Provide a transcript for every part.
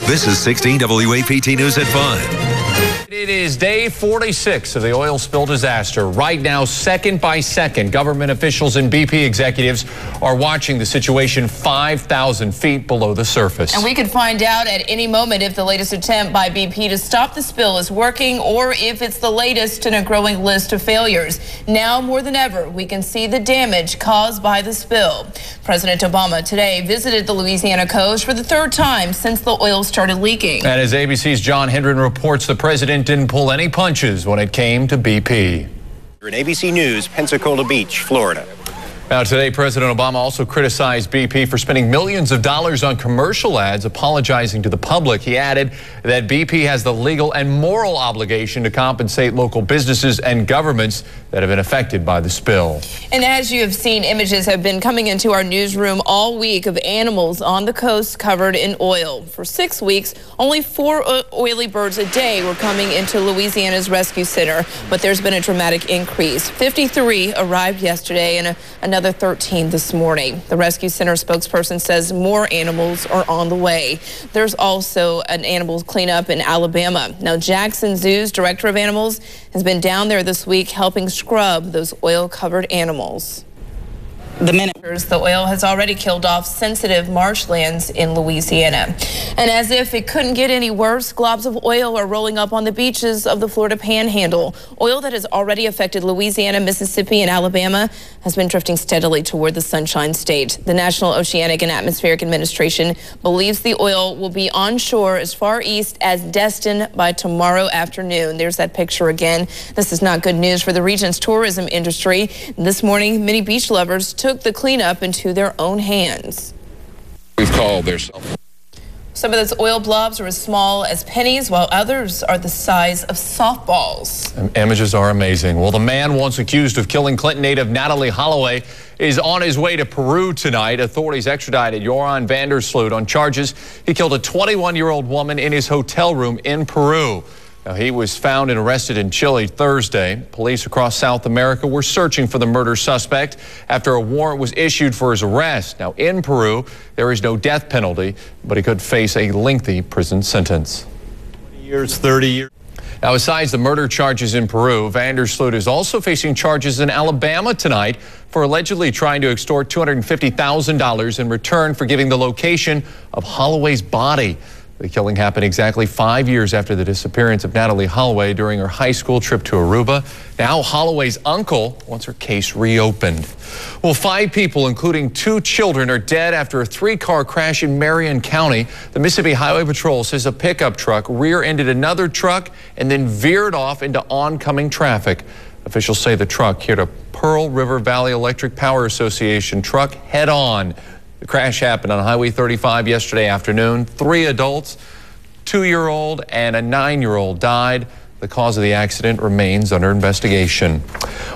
This is 16 WAPT News at 5. It is day 46 of the oil spill disaster. Right now, second by second, government officials and BP executives are watching the situation 5,000 feet below the surface. And we could find out at any moment if the latest attempt by BP to stop the spill is working or if it's the latest in a growing list of failures. Now more than ever, we can see the damage caused by the spill. President Obama today visited the Louisiana coast for the third time since the oil started leaking. And as ABC's John Hendren reports, the president didn't pull any punches when it came to BP. In ABC News, Pensacola Beach, Florida. Now today, President Obama also criticized BP for spending millions of dollars on commercial ads, apologizing to the public. He added that BP has the legal and moral obligation to compensate local businesses and governments that have been affected by the spill. And as you have seen, images have been coming into our newsroom all week of animals on the coast covered in oil. For 6 weeks, only 4 oily birds a day were coming into Louisiana's rescue center, but there's been a dramatic increase. 53 arrived yesterday and another 13 this morning. The rescue center spokesperson says more animals are on the way. There's also an animal cleanup in Alabama. Now, Jackson Zoo's director of animals has been down there this week helping scrub those oil-covered animals. The oil has already killed off sensitive marshlands in Louisiana. And as if it couldn't get any worse, globs of oil are rolling up on the beaches of the Florida Panhandle. Oil that has already affected Louisiana, Mississippi, and Alabama has been drifting steadily toward the Sunshine State. The National Oceanic and Atmospheric Administration believes the oil will be onshore as far east as Destin by tomorrow afternoon. There's that picture again. This is not good news for the region's tourism industry. This morning, many beach lovers took the cleanup into their own hands. We've called their Some of those oil blobs are as small as pennies, while others are the size of softballs. Images are amazing. Well, the man once accused of killing Clinton native Natalee Holloway is on his way to Peru tonight. Authorities extradited Joran Vandersloot on charges he killed a 21-year-old woman in his hotel room in Peru. Now, he was found and arrested in Chile Thursday. Police across South America were searching for the murder suspect after a warrant was issued for his arrest. Now, in Peru, there is no death penalty, but he could face a lengthy prison sentence. 20 years, 30 years. Now, besides the murder charges in Peru, Vandersloot is also facing charges in Alabama tonight for allegedly trying to extort $250,000 in return for giving the location of Holloway's body. The killing happened exactly 5 years after the disappearance of Natalee Holloway during her high school trip to Aruba. Now Holloway's uncle wants her case reopened. Well, 5 people, including 2 children, are dead after a 3-car crash in Marion County. The Mississippi Highway Patrol says a pickup truck rear-ended another truck and then veered off into oncoming traffic. Officials say the truck hit a Pearl River Valley Electric Power Association truck head-on. The crash happened on Highway 35 yesterday afternoon. 3 adults, 2-year-old and a 9-year-old died. The cause of the accident remains under investigation.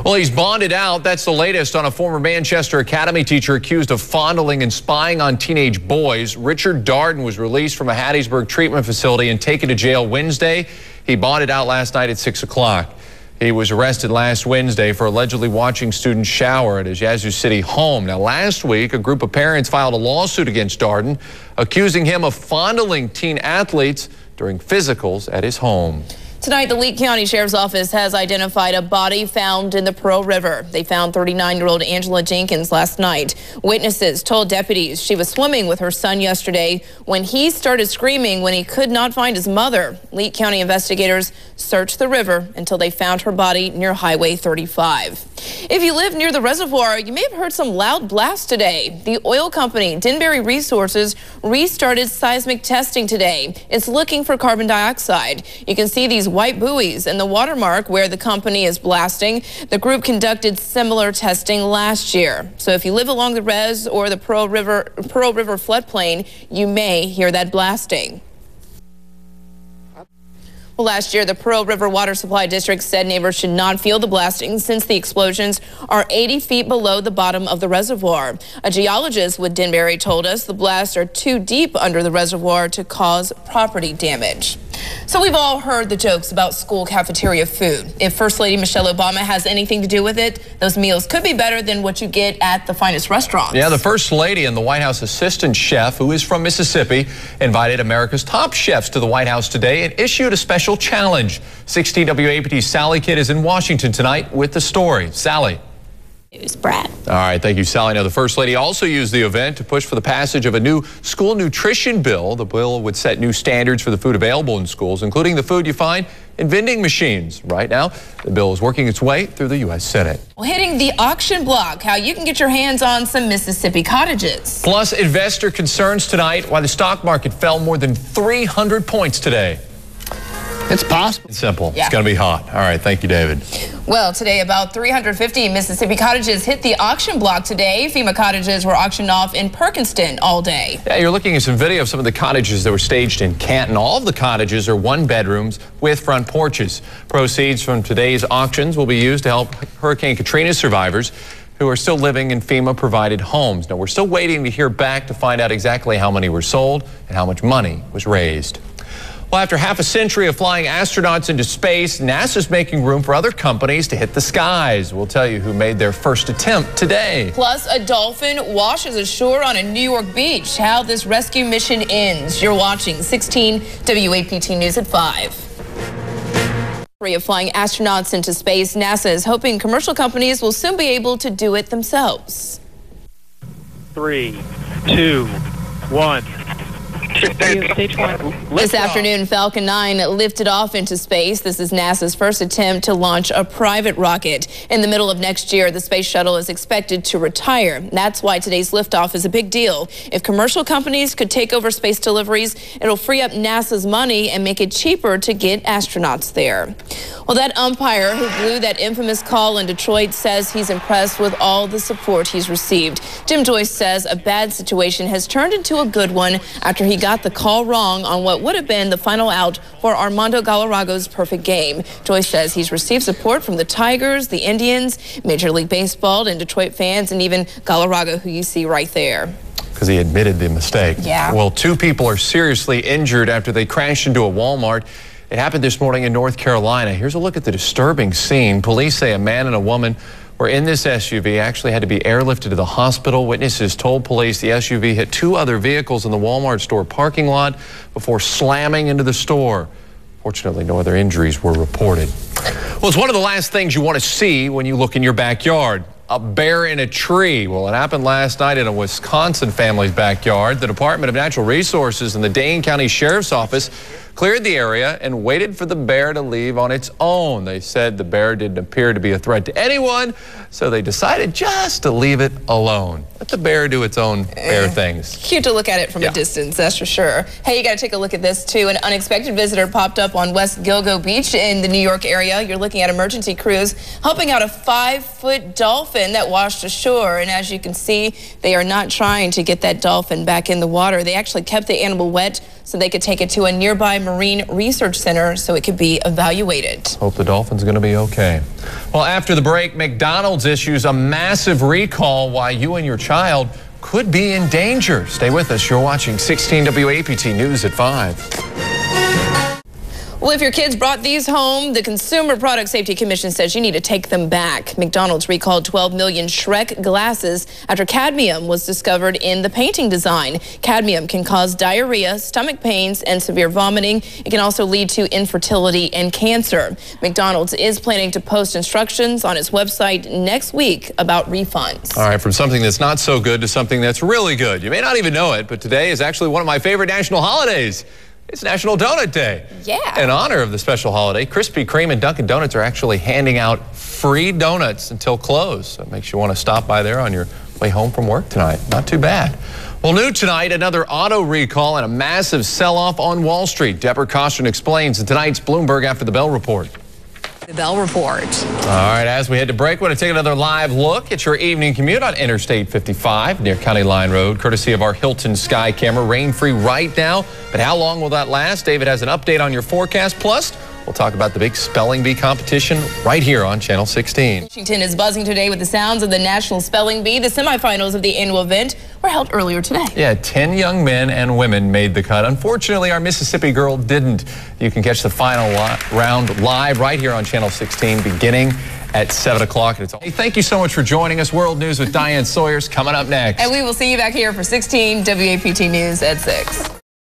Well, he's bonded out. That's the latest on a former Manchester Academy teacher accused of fondling and spying on teenage boys. Richard Darden was released from a Hattiesburg treatment facility and taken to jail Wednesday. He bonded out last night at 6 o'clock. He was arrested last Wednesday for allegedly watching students shower at his Yazoo City home. Now, last week, a group of parents filed a lawsuit against Darden, accusing him of fondling teen athletes during physicals at his home. Tonight, the Lee County Sheriff's Office has identified a body found in the Pearl River. They found 39-year-old Angela Jenkins last night. Witnesses told deputies she was swimming with her son yesterday when he started screaming when he could not find his mother. Lee County investigators searched the river until they found her body near Highway 35. If you live near the reservoir, you may have heard some loud blasts today. The oil company, Denbury Resources, restarted seismic testing today. It's looking for carbon dioxide. You can see these white buoys and the watermark where the company is blasting. The group conducted similar testing last year. So if you live along the res or the Pearl River floodplain, you may hear that blasting. Well, last year, the Pearl River Water Supply District said neighbors should not feel the blasting since the explosions are 80 feet below the bottom of the reservoir. A geologist with Denbury told us the blasts are too deep under the reservoir to cause property damage. So we've all heard the jokes about school cafeteria food. If First Lady Michelle Obama has anything to do with it, those meals could be better than what you get at the finest restaurants. Yeah, the First Lady and the White House assistant chef, who is from Mississippi, invited America's top chefs to the White House today and issued a special challenge. 16 WAPT's Sally Kidd is in Washington tonight with the story. Sally. Brad. All right, thank you, Sally. Now, the First Lady also used the event to push for the passage of a new school nutrition bill. The bill would set new standards for the food available in schools, including the food you find in vending machines. Right now, the bill is working its way through the U.S. Senate. Well, hitting the auction block, how you can get your hands on some Mississippi cottages. Plus, investor concerns tonight why the stock market fell more than 300 points today. It's possible. It's simple. Yeah. It's going to be hot. All right. Thank you, David. Well, today about 350 Mississippi cottages hit the auction block today. FEMA cottages were auctioned off in Perkinston all day. Yeah, you're looking at some video of some of the cottages that were staged in Canton. All of the cottages are one bedrooms with front porches. Proceeds from today's auctions will be used to help Hurricane Katrina survivors who are still living in FEMA-provided homes. Now, we're still waiting to hear back to find out exactly how many were sold and how much money was raised. Well, after half a century of flying astronauts into space, NASA's making room for other companies to hit the skies. We'll tell you who made their first attempt today. Plus, a dolphin washes ashore on a New York beach. How this rescue mission ends. You're watching 16 WAPT News at 5. Of flying astronauts into space, NASA is hoping commercial companies will soon be able to do it themselves. 3, 2, 1. Stage 1. This afternoon, Falcon 9 lifted off into space. This is NASA's first attempt to launch a private rocket. In the middle of next year, the space shuttle is expected to retire. That's why today's liftoff is a big deal. If commercial companies could take over space deliveries, it'll free up NASA's money and make it cheaper to get astronauts there. Well, that umpire who blew that infamous call in Detroit says he's impressed with all the support he's received. Jim Joyce says a bad situation has turned into a good one after he got the call wrong on what would have been the final out for Armando Galarrago's perfect game. Joyce says he's received support from the Tigers, the Indians, Major League Baseball, and Detroit fans, and even Galarrago, who you see right there. Because he admitted the mistake. Yeah. Well, 2 people are seriously injured after they crashed into a Walmart. It happened this morning in North Carolina. Here's a look at the disturbing scene. Police say a man and a woman were in this SUV, actually had to be airlifted to the hospital. Witnesses told police the SUV hit 2 other vehicles in the Walmart store parking lot before slamming into the store. Fortunately, no other injuries were reported. Well, it's one of the last things you want to see when you look in your backyard. A bear in a tree. Well, it happened last night in a Wisconsin family's backyard. The Department of Natural Resources and the Dane County Sheriff's Office cleared the area and waited for the bear to leave on its own. They said the bear didn't appear to be a threat to anyone, so they decided just to leave it alone. Let the bear do its own bear things. Cute to look at it from a distance, that's for sure. Hey, you got to take a look at this, too. An unexpected visitor popped up on West Gilgo Beach in the New York area. You're looking at emergency crews helping out a 5-foot dolphin that washed ashore. And as you can see, they are not trying to get that dolphin back in the water. They actually kept the animal wet so they could take it to a nearby marine research center so it could be evaluated. Hope the dolphin's going to be okay. Well, after the break, McDonald's issues a massive recall why you and your child could be in danger. Stay with us. You're watching 16 WAPT News at 5. Well, if your kids brought these home, the Consumer Product Safety Commission says you need to take them back. McDonald's recalled 12 million Shrek glasses after cadmium was discovered in the painting design. Cadmium can cause diarrhea, stomach pains, and severe vomiting. It can also lead to infertility and cancer. McDonald's is planning to post instructions on its website next week about refunds. All right, from something that's not so good to something that's really good. You may not even know it, but today is actually one of my favorite national holidays. It's National Donut Day. Yeah. In honor of the special holiday, Krispy Kreme and Dunkin' Donuts are actually handing out free donuts until close. So it makes you want to stop by there on your way home from work tonight. Not too bad. Well, new tonight, another auto recall and a massive sell-off on Wall Street. Deborah Costrin explains in tonight's Bloomberg After the Bell report. The Bell Report. All right, as we head to break, we're going to take another live look at your evening commute on Interstate 55 near County Line Road, courtesy of our Hilton Sky Camera. Rain-free right now, but how long will that last? David has an update on your forecast. Plus, we'll We'll talk about the big spelling bee competition right here on Channel 16. Washington is buzzing today with the sounds of the National Spelling Bee. The semifinals of the annual event were held earlier today. Yeah, 10 young men and women made the cut. Unfortunately, our Mississippi girl didn't. You can catch the final round live right here on Channel 16 beginning at 7 o'clock. Hey, thank you so much for joining us. World News with Diane Sawyer's coming up next. And we will see you back here for 16 WAPT News at 6.